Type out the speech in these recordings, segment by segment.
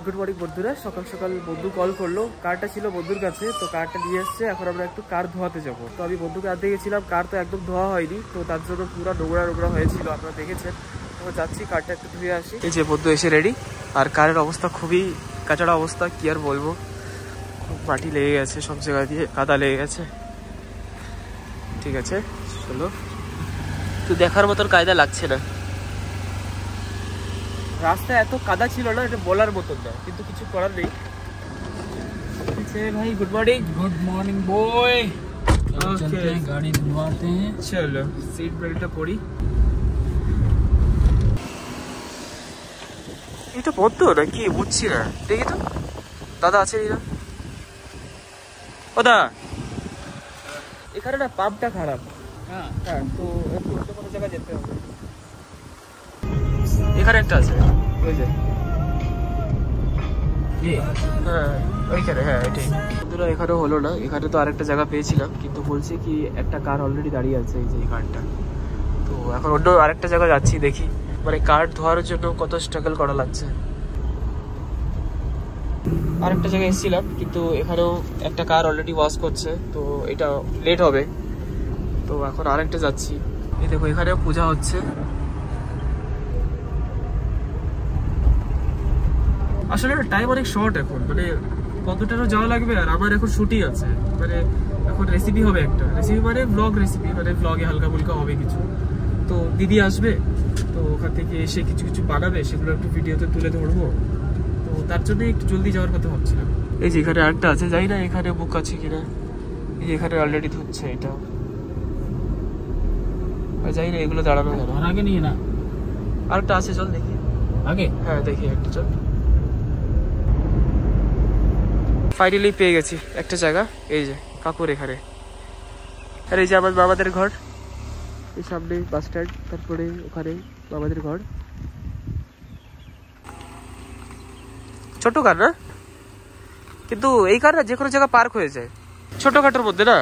Good morning বন্ধুরা। সকাল সকাল বন্ধু কল করলো, কারটা ছিল বন্ধুর কাছে, তো কারটা নিয়ে এসছে। এখন আমরা একটু কার ধোয়াতে যাবো। তো আমি বন্ধুকে আনতে গেছিলাম, কার তো একদম ধোয়া হয়নি, তো তার জন্য পুরো নোংরা নোংরা হয়েছিল, আপনারা দেখেছেন। তো যাচ্ছি কারটা একটু ধুয়ে আসি। এই যে বন্ধু এসে রেডি। আর কারের অবস্থা খুবই কাঁচাড়া অবস্থা, কি আর বলবো, খুব মাটি লেগে গেছে, সব জায়গা দিয়ে কাদা লেগে গেছে। ঠিক আছে চলো, তো দেখার মতন কায়দা লাগছে না। রাস্তা এত কাদা ছিল না, এটা বলার মতন না, কিন্তু কিছু করার নেই। ভাই good morning. Good morning boy. चलते हैं, गाड़ी धुलवाते हैं। চলো সিট বেল্টটা পরি। এটা বন্ধ নাকি বুঝছি না, দেখি তো। দাদা আছে না? ও দা, এখানে না পাম্পটা খারাপ। হ্যাঁ তো একটু অন্য কোনো জায়গায় যেতে হবে। এখানে একটা আছে, ওই যে হ্যাঁ ওইখানে, হ্যাঁ এটাই। বন্ধুরা এখানেও হলো না, এখানে তো আরেকটা জায়গা পেয়েছিলাম, কিন্তু বলছে কি একটা কার অলরেডি দাঁড়িয়ে আছে, এই যে এই কারটা। তো এখন অন্য আরেকটা জায়গা যাচ্ছি, দেখি মানে কার ধোয়ার জন্য কত স্ট্রাগল করা লাগছে। আরেকটা জায়গায় এসেছিলাম, কিন্তু এখানেও একটা কার অলরেডি ওয়াশ করছে, তো এটা লেট হবে। তো এখন আরেকটা যাচ্ছি। এই দেখো এখানেও পূজা হচ্ছে। আসলে টাইম অনেক শর্ট এখন, মানে কতটারও যাওয়া লাগবে। আর আমার এখন শুটিং আছে, মানে এখন রেসিপি হবে একটা, রেসিপি মানে ব্লগ রেসিপি, মানে ব্লগে হালকা ফুলকা হবে কিছু। তো দিদি আসবে, তো ওখান থেকে এসে কিছু কিছু বানাবে, সেগুলো একটু ভিডিওতে তুলে ধরবো। তো তার জন্য একটু জলদি যাওয়ার কথা ভাবছিলাম। এই যে এখানে আরেকটা আছে, যাই না এখানে বুক আছে কিনা। এই যে এখানে অলরেডি ধুচ্ছে এটা, যাই না এগুলো দাঁড়ানো কেন। और आगे नहीं है ना? আরেকটা আছে, চল দেখি आगे। হ্যাঁ দেখি একটা, চল। ফাইনালি পেয়ে গেছি একটা জায়গা, এই যে কাকুর এখানে। আর এই যে আমার মামাদের ঘর, এই সামনে বাস স্ট্যান্ড, তারপরে ওখানে মামাদের ঘর। ছোট কার না, কিন্তু এই কার না যে কোনো জায়গা পার্ক হয়ে যায়, ছোটখাটোর মধ্যে না।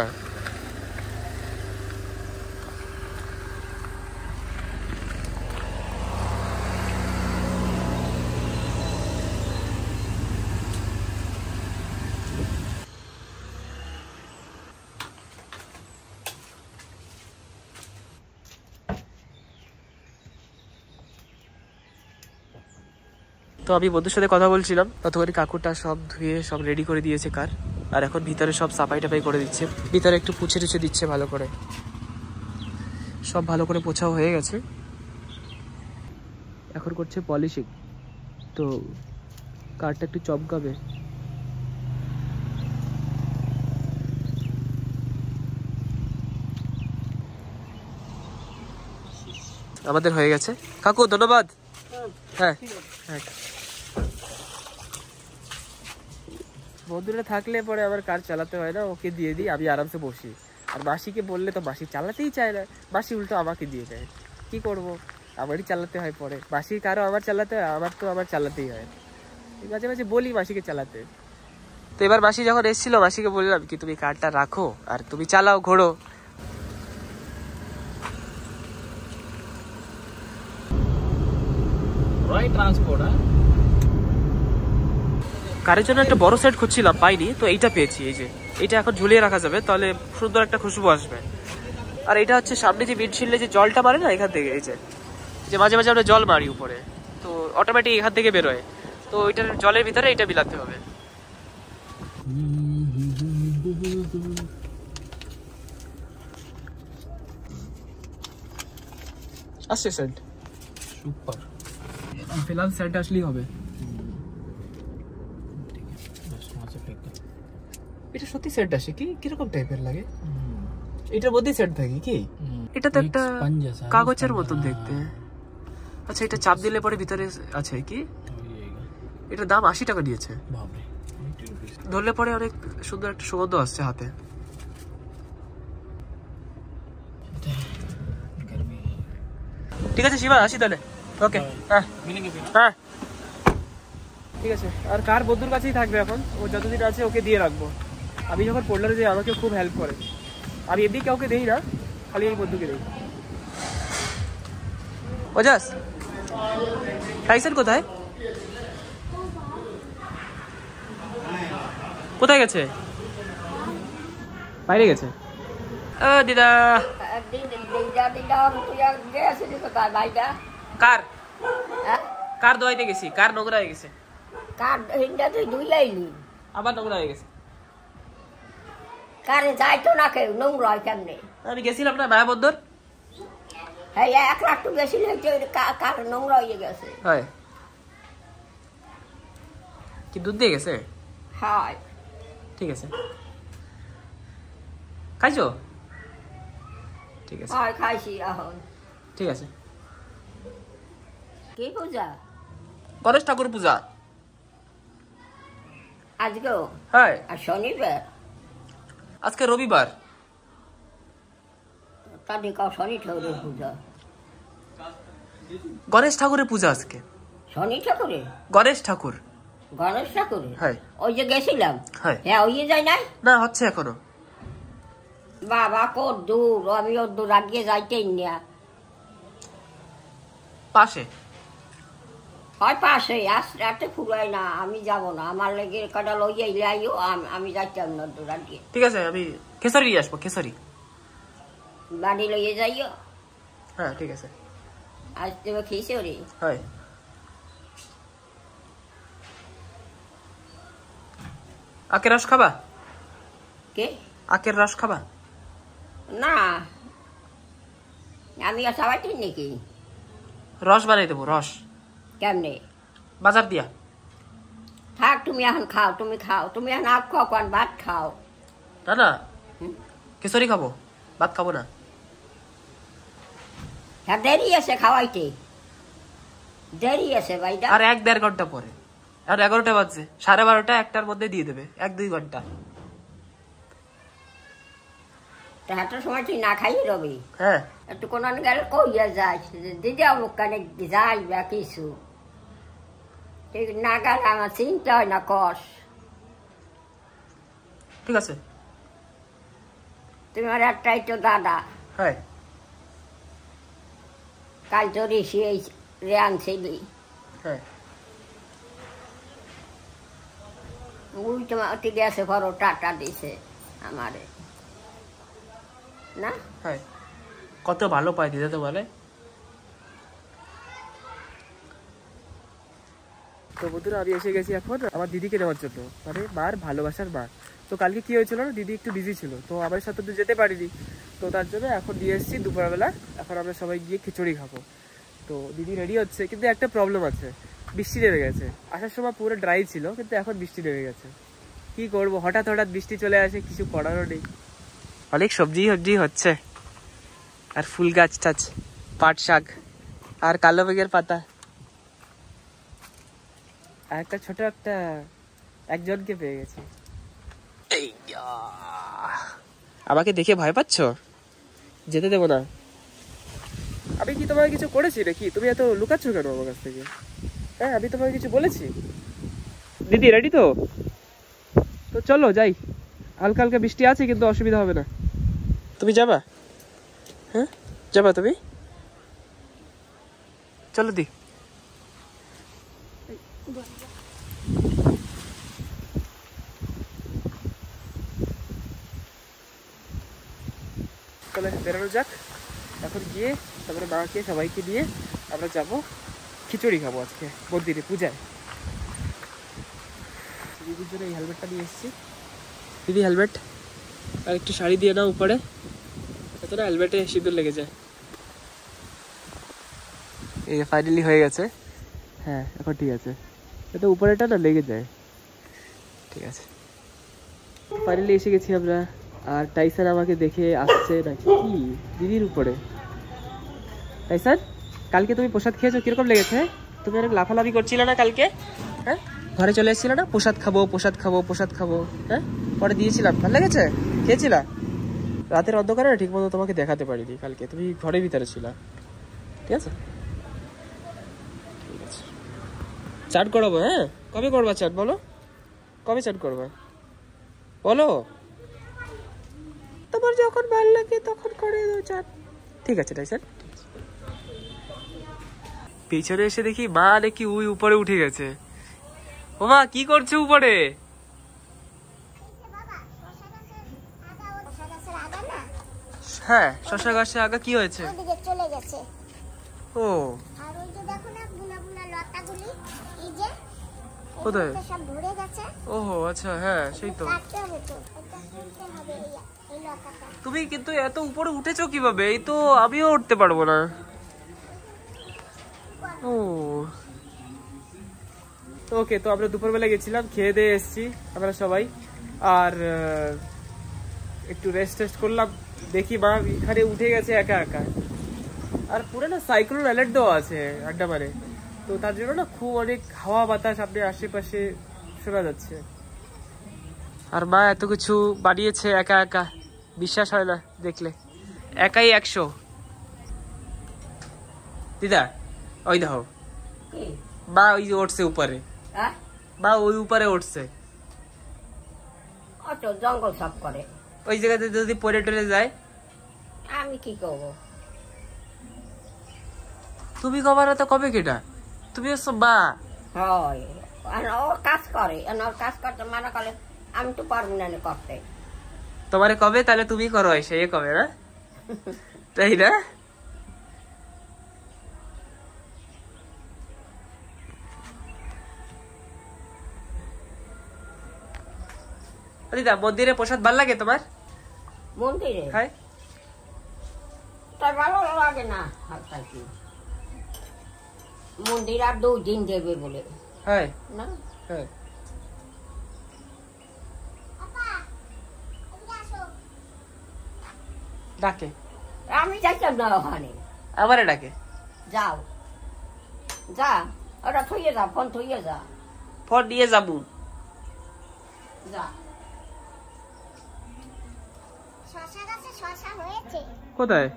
তো আমি বন্ধুর সাথে কথা বলছিলাম, ততক্ষণে কাকুরটা সব ধুয়ে সব রেডি করে দিয়েছে কার। আর এখন ভিতরে সব সাফাই টাফাই করে দিচ্ছে, ভিতরে একটু পুছে টুছে দিচ্ছে ভালো করে। সব ভালো করে পোছাও হয়ে গেছে, এখন করছে পলিশিং। তো কারটা একটু চমকাবে। আমাদের হয়ে গেছে কাকু, ধন্যবাদ। হ্যাঁ হ্যাঁ, বন্ধুরা থাকলে পরে আবার কার চালাতে হয় না, ওকে দিয়ে দিই, আমি আরামসে বসি। আর মাসিকে বললে তো মাসি চালাতেই চায় না, মাসি উল্টো আমাকে দিয়ে দেয়। কি করব, আমারই চালাতে হয় পরে। মাসির কারও আমার চালাতে হয়, আমার তো আমার চালাতেই হয়। মাঝে মাঝে বলি মাসিকে চালাতে। তো এবার মাসি যখন এসেছিল, মাসিকে বললাম কি তুমি কারটা রাখো আর তুমি চালাও, ঘোরো। ट्रांसपोर्ट है। কারের জন্য একটা বড় সেট খুঁজছিলাম, পাইনি, তো এইটা পেয়েছি। এই যে এটা এখন ঝুলিয়ে রাখা যাবে, তাহলে সুন্দর একটা খুশবু আসবে। আর এটা হচ্ছে সামনে যে উইন্ডশিল্ডে যে জলটা মারে না এখান থেকে, এই যে মাঝে মাঝে আমরা জল মারি উপরে, তো অটোমেটিক এখান থেকে বেরোয়। তো ওইটার জলের ভিতরে এটা বিলাতে হবে। আসছে সেন্ট, सुपर। ফিলহাল সেন্ট আসলেই হবে। এটা সত্যি সেন্ট আসে কি, কিরকম টাইপের লাগে? এটার মধ্যেই সেন্ট থাকে কি? এটা তো একটা কাগজের মতন দেখতে। আচ্ছা, এটা চাপ দিলে পরে ভিতরে আছে কি? এটার দাম 80 টাকা নিয়েছে। ধরলে পরে অনেক সুন্দর একটা সুগন্ধ আসছে হাতে। ঠিক আছে শিবা, আসি তাহলে। ওকে, হ্যাঁ হ্যাঁ ঠিক আছে। আর কার বন্ধুর কাছেই থাকবে এখন, ও যতদিন আছে ওকে দিয়ে রাখবো। আমি যখন পড়লারে যাই আমাকে খুব হেল্প করে। আমি এমনি কাউকে দেই না, খালি এই বন্ধুকে দিই। ওজাস টাইসন কোথায়? কোথায় গেছে? বাইরে গেছে। ও দিদা, কার কার দোয়াইতে গেছি? কার নোংরা হয়ে গেছে? কার হিন্ডা তুই ধুইলাইলি আবার নোংরা হয়ে গেছে। কারে যাইতো না কেউ, নোংরা হয় কেমনে? আমি গেছিলাম না মায়া বন্দর। হ্যাঁ 1 লাখ তো গেছিল, কার নোংরা হয়ে গেছে। হয় কি দুধ দিয়ে গেছে? হয় ঠিক আছে, খাইছো? ঠিক আছে, হয় খাইছি এখন। ঠিক আছে। কি পূজা? গণেশ ঠাকুর পূজা আজকেও? হ্যাঁ, আর শনিবার? আজকে রবিবার। তাদের কাউ শনি ঠাকুরের পূজা? গণেশ ঠাকুরের পূজা আজকে। শনি ঠাকুরে? গণেশ ঠাকুর। গণেশ ঠাকুরে? হ্যাঁ। ওই যে গেছিলাম, হ্যাঁ হ্যাঁ ওই যায় নাই না, হচ্ছে এখনো। বাবা কত দূর, আমি ওর দূর আগিয়ে যাইতেই না। পাশে হয় পাশে, রাতে ফুরাই না, আমি যাব না, আমার লেগে কাটা লইয়া আইও, আমি যাইতাম না দূর আগিয়ে। ঠিক আছে, আমি খেসারি নিয়ে আসবো। খেসারি বাড়ি লইয়ে যাইও। হ্যাঁ ঠিক আছে। আজ তুমি খেয়েছো রে? হয়। আখের রস খাবা? কে? আখের রস খাবা? না, আমি আর সবাই নাকি রস বানাই দেবো। রস কেমনে? বাজার দিয়া। থাক, তুমি এখন খাও, তুমি খাও, তুমি এখন আখ খাও, কোন ভাত খাও। না না, খিচুড়ি খাবো, ভাত খাবো না। হ্যাঁ দেরি আছে খাওয়াইতে, দেরি আছে ভাইটা। আর 1-1.5 ঘন্টা পরে। আর 11টা বাজছে, 12:30 1টার মধ্যে দিয়ে দেবে, 1-2 ঘন্টা। হাঁটার সময় তুই না খাই রবি? হ্যাঁ, একটু কোন গেলে কইয়া যাই, দিদি আমার কানে যাই বা কিছু, ঠিক না গেলে আমার চিন্তা হয় না কষ। ঠিক আছে। তুমি আর একটাই তো দাদা, হ্যাঁ কাল তো ঋষি রে আনছিলি, হ্যাঁ। ওই তোমার গেছে ঘর টাটা দিছে আমারে না। হ্যাঁ, কত ভালো পাই দিদা তোমারে। তো বন্ধুরা, আমি এসে গেছি এখন আমার দিদিকে নেওয়ার জন্য, মানে মার ভালোবাসার মা। তো কালকে কি হয়েছিল না, দিদি একটু বিজি ছিল, তো আমার সাথে তো যেতে পারিনি। তো তার জন্য এখন নিয়ে এসেছি দুপুরবেলা। এখন আমরা সবাই গিয়ে খিচুড়ি খাবো। তো দিদি রেডি হচ্ছে, কিন্তু একটা প্রবলেম আছে, বৃষ্টি নেমে গেছে। আসার সময় পুরো ড্রাই ছিল, কিন্তু এখন বৃষ্টি নেমে গেছে। কি করবো, হঠাৎ হঠাৎ বৃষ্টি চলে আসে, কিছু করারও নেই। অনেক সবজি হচ্ছে, আর ফুল গাছ টাছ, পাট শাক, আর কালো মেঘের পাতা, আর একটা ছোট একটা একজনকে পেয়ে গেছি। আমাকে দেখে ভয় পাচ্ছ? যেতে দেবো না। আমি কি তোমাকে কিছু করেছি নাকি? তুমি এত লুকাচ্ছ কেন আমার কাছ থেকে? হ্যাঁ, আমি তোমাকে কিছু বলেছি? দিদি রেডি তো? তো চলো যাই। হালকা হালকা বৃষ্টি আছে, কিন্তু অসুবিধা হবে না। তুমি যাবা? হ্যাঁ যাবা তুমি? চলো দি। তাহলে বেরোনো যাক এখন, গিয়ে তারপরে মাকে সবাইকে দিয়ে আমরা যাবো খিচুড়ি খাবো আজকে মন্দিরে পূজায়। দিদির জন্য এই হেলমেটটা নিয়ে এসেছি। দিদি হেলমেট আর একটু শাড়ি দিয়ে নাও উপরে, এত না হেলমেটে সিঁদুর লেগে যায়। এই ফাইনালি হয়ে গেছে। হ্যাঁ এখন ঠিক আছে, এটা উপরেটা না লেগে যায়। ঠিক আছে, ফাইনালি এসে গেছি আমরা। আর টাইসান আমাকে দেখে আসছে নাকি কি দিদির উপরে। টাইসান, কালকে তুমি প্রসাদ খেয়েছো, কিরকম লেগেছে? তুমি অনেক লাফালাফি করছিলে না কালকে? হ্যাঁ, ঘরে চলে এসেছিলে না, প্রসাদ খাবো প্রসাদ খাবো প্রসাদ খাবো। হ্যাঁ, পরে দিয়েছিলাম, ভালো লেগেছে? খেয়েছিলা? রাতের অন্ধকারে ঠিক মতো তোমাকে দেখাতে পারিনি কালকে, তুমি ঘরের ভিতরে ছিলা। ঠিক আছে, ঠিক আছে। চাট করাবো? হ্যাঁ, কবে করবা চাট বলো? কবে চাট করবা বলো? তোমার যখন ভালো লাগে তখন করে দাও চাট। ঠিক আছে টাইসান। পিছনে এসে দেখি মা নাকি ওই উপরে উঠে গেছে। ও মা, কি করছো উপরে? হ্যাঁ শশা গাছে আগা কি হয়েছে? ওদিকে চলে গেছে। ও আর ওই যে দেখো না বুনা বুনা লতাগুলি, এই যে কোথায়? এগুলো সব ভরে গেছে। ওহো আচ্ছা, হ্যাঁ সেই তো। কাটতে হবে তো, এটা তুলতে হবে এই লতাটা। তুমি কিন্তু এত উপরে উঠেছো কিভাবে? এই তো আমিও উঠতে পারবো না। ও ওকে, তো আমরা দুপুরবেলা গেছিলাম, খেয়ে দিয়ে এসেছি আমরা সবাই, আর একটু রেস্ট করলাম। দেখি মা এখানে উঠে গেছে একা একা, আর পুরো না সাইক্লোন অ্যালার্ট দেওয়া আছে আন্ডামানে, তো তার জন্য না খুব অনেক হাওয়া বাতাস আপনার আশেপাশে শোনা যাচ্ছে। আর মা এত কিছু বানিয়েছে একা একা, বিশ্বাস হয় না দেখলে। একাই 100। দিদা ওই দেখো বা ওই যে উঠছে উপরে, বা ওই উপরে উঠছে, জঙ্গল সাফ করে। ওই জায়গাতে যদি পরে টরে যায় আমি কি করবো? তুমি কবার তো কবে কেটা? তুমি হচ্ছে বা হয় ওর কাজ করে, ওর কাজ করতে মানা করে, আমি তো পারবো না করতে। তোমারে কবে তাহলে তুমি করো এসে এ কবে না, তাই না? দিদা মন্দিরে প্রসাদ ভাল লাগে তোমার? মন্দিরে হ্যাঁ তাই ভালো লাগে না, মন্দির আর 2 দিন দেবে বলে। হ্যাঁ না হ্যাঁ ডাকে, আমি যাইতাম না ওখানে। আমারে ডাকে, যাও যা, ওটা থইয়ে যা, ফোন থইয়ে যা, ফোন নিয়ে যাবো। যা। শশা গাছে শশা হয়েছে। কোথায়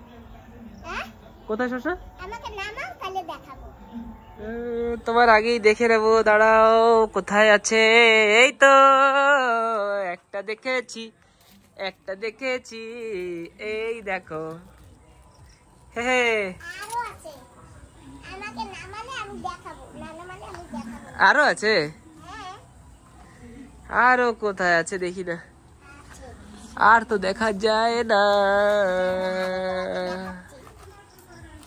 হ্যাঁ কোথায় শশা? আমাকে নামাও তাহলে দেখাবো। তোমার আগেই দেখে নেবো, দাঁড়াও কোথায় আছে। এই তো একটা দেখেছি, একটা দেখেছি, এই দেখো। হে আরো আছে, আমাকে নামালে আমি দেখাবো, না নামালে আমি দেখাবো। আরো আছে? হ্যাঁ আরো কোথায় আছে দেখি না, আছে। আর তো দেখা যায় না।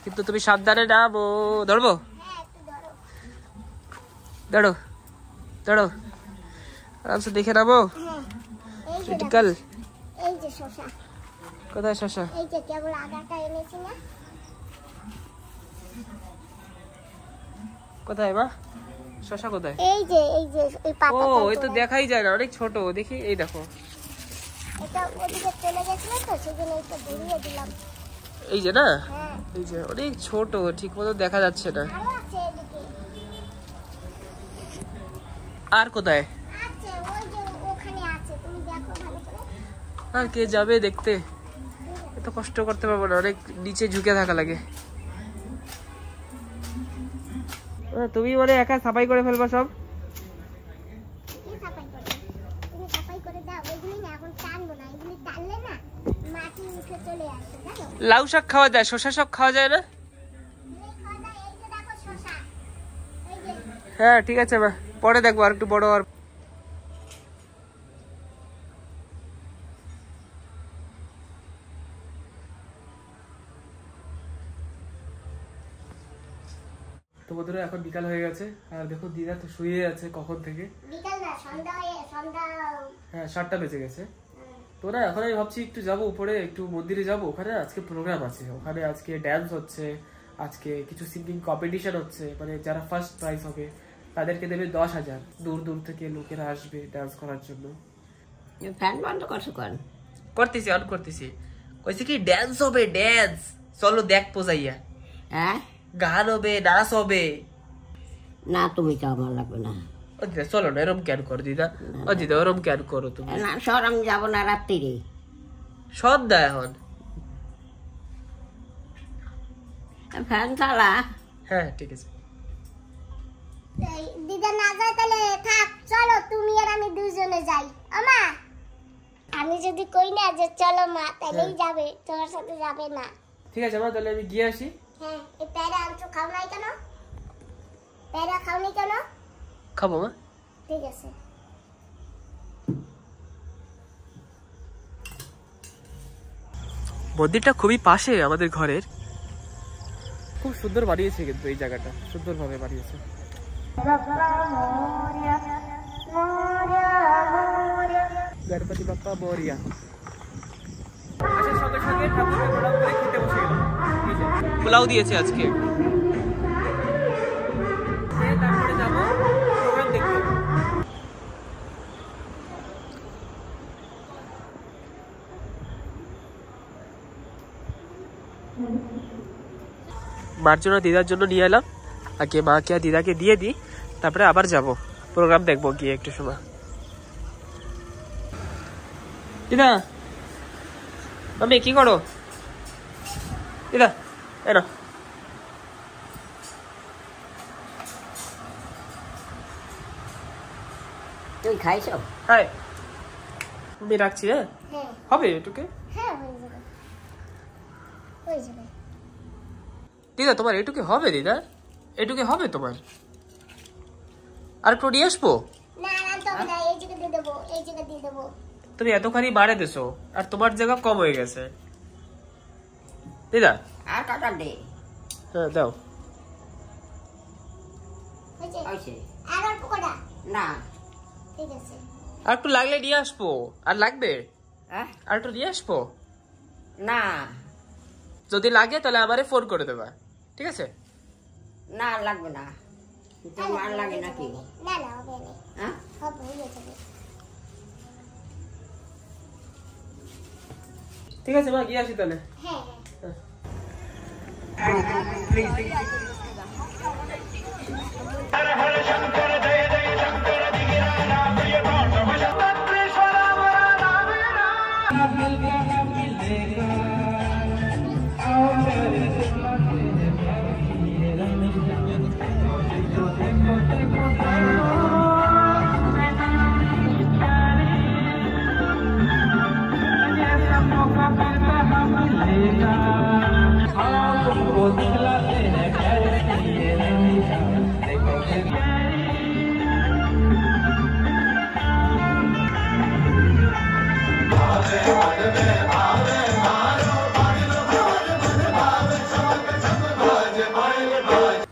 কিন্তু তুমি সাবধানে নামো। ধরবো? হ্যাঁ একটু ধরো। দাঁড়ো দাঁড়ো, আরামসে দেখে নামো। হ্যাঁ এই যে ক্রিটিক্যাল। এই যে শশা, কোথায় শশা? এই যে কেবল আগাটা এনেছি না। কোথায় মা শশা কোথায়? এই যে এই ও পাতা। এই তো দেখাই যায় না, অনেক ছোট। দেখি এই দেখো, এটা ওদিকে চলে গেছিল তো সেজন্য এটা ঘুরিয়ে দিলাম। এই যে না, হ্যাঁ এই যে অনেক ছোট, ঠিক মতো দেখা যাচ্ছে না। আরো আছে এদিকে, আর কোথায়? আছে ওই যে ওখানে আছে, তুমি দেখো ভালো করে। আর কে যাবে দেখতে? এত কষ্ট করতে পারবো না, অনেক নিচে ঝুঁকে থাকা লাগে। তুমি বলে একা সাফাই করে ফেলবা সব? কি সাফাই করবে? তুমি সাফাই করে দাও, এগুলি না এখন টানবো না, এগুলি টানলে না মাটি উঠে চলে আসে জানো। লাউ শাক খাওয়া যায়, শশা শাক খাওয়া যায় না? এই খাওয়া যায়, এই যে দেখো শশা, এই যে হ্যাঁ ঠিক আছে মা, পরে দেখবো আর একটু বড়। আর তো বন্ধুরা এখন বিকাল হয়ে গেছে, আর দেখো দিদা তো শুয়ে আছে কখন থেকে। বিকাল না সন্ধ্যা, হ্যাঁ 7টা বেজে গেছে। তো না এখন আমি ভাবছি একটু যাবো উপরে, একটু মন্দিরে যাবো, ওখানে আজকে প্রোগ্রাম আছে, ওখানে আজকে ড্যান্স হচ্ছে, আজকে কিছু সিঙ্গিং কম্পিটিশন হচ্ছে, মানে যারা ফার্স্ট প্রাইজ হবে তাদেরকে দেবে 10,000। দূর দূর থেকে লোকেরা আসবে ডান্স করার জন্য। ফ্যান বন্ধ করছো কেন? করতেছি, অন করতেছি। কইছে কি ড্যান্স হবে, ড্যান্স, চলো দেখ পোজাইয়া। হ্যাঁ গান হবে, নাচ হবে। না তুমি তো আমার লাগবে না। ও দিদা চলো না, এরম কেন করো দিদা? ও দিদা ওরম কেন করো তুমি? না সর, আমি যাবো না রাত্রিরে। সন্ধ্যা এখন। ফ্যান চালা। হ্যাঁ ঠিক আছে। দিদা না যায় তাহলে থাক, চলো তুমি আর আমি দুজনে যাই। আমা আমি যদি কই না যে চলো মা, তাহলেই যাবে, তোমার সাথে যাবে না। ঠিক আছে মা, তাহলে আমি গিয়ে আসি। হ্যাঁ এই প্যারা আনছো, খাও নাই কেন? প্যারা খাও নি কেন? খাবো মা। ঠিক আছে। মন্দিরটা খুবই পাশে আমাদের ঘরের। খুব সুন্দর বানিয়েছে কিন্তু এই জায়গাটা, সুন্দরভাবে বানিয়েছে। গণপতি বাপ্পা মোরিয়া। আসার সঙ্গে সঙ্গে ঠাকুরকে প্রণাম করে খেতে বসে গেলাম। পোলাও দিয়েছে আজকে, তারপরে যাবো প্রোগ্রাম দেখতে। মার জন্য দিদার জন্য নিয়ে এলাম, আগে মাকে আর দিদাকে দিয়ে দিই, তারপরে আবার যাব প্রোগ্রাম দেখবো গিয়ে একটু সময়। দিদা মামি কি করো? দিদা এনো তুই খাইছো? হাই আমি রাখছি। হ্যাঁ হ্যাঁ হবে এটুকে? হ্যাঁ হয়ে যাবে, হয়ে যাবে। দিদা তোমার এটুকে হবে? দিদা এটুকে হবে তোমার? আর একটু নিয়ে আসবো? না না তবে না, এই জায়গা দিয়ে দেবো, এই জায়গা দিয়ে দেবো। তুমি এতখানি বাড়ে দিছো আর তোমার জায়গা কম হয়ে গেছে। দিদা আর কাটা দে। হ্যাঁ দাও। হয়েছে? হয়েছে? আর অল্প কটা? না। ঠিক আছে। আর একটু লাগলে নিয়ে আসবো। আর লাগবে? হ্যাঁ? আর একটু নিয়ে আসবো? না যদি লাগে তাহলে আমারে ফোন করে দেবা, ঠিক আছে? না লাগবে না। তোমার লাগে নাকি? না না হবে না, হ্যাঁ হবে, হয়ে যাবে। ঠিক আছে মা, গিয়ে আসি তাহলে। হ্যাঁ হ্যাঁ।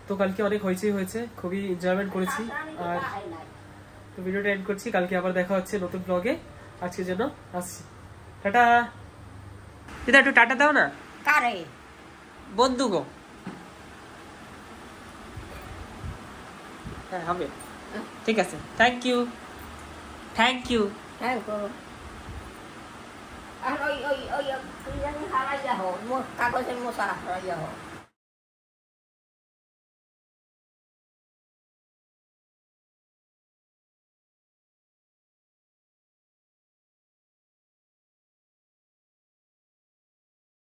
তো কালকে অনেক হয়েছেই হয়েছে, খুবই এনজয়মেন্ট করেছি। আর তো ভিডিওটা এন্ড করছি, কালকে আবার দেখা হচ্ছে নতুন ব্লগে। আজকের জন্য আসছি, টাটা। দিদা একটু টাটা দাও না। কারে? বন্ধু গো। হ্যাঁ হবে, ঠিক আছে। Thank you, thank you. হ্যাঁ করো। আর ওই ওই ওই হারাইয়া হোক, কাগজের মশা হারাইয়া হোক।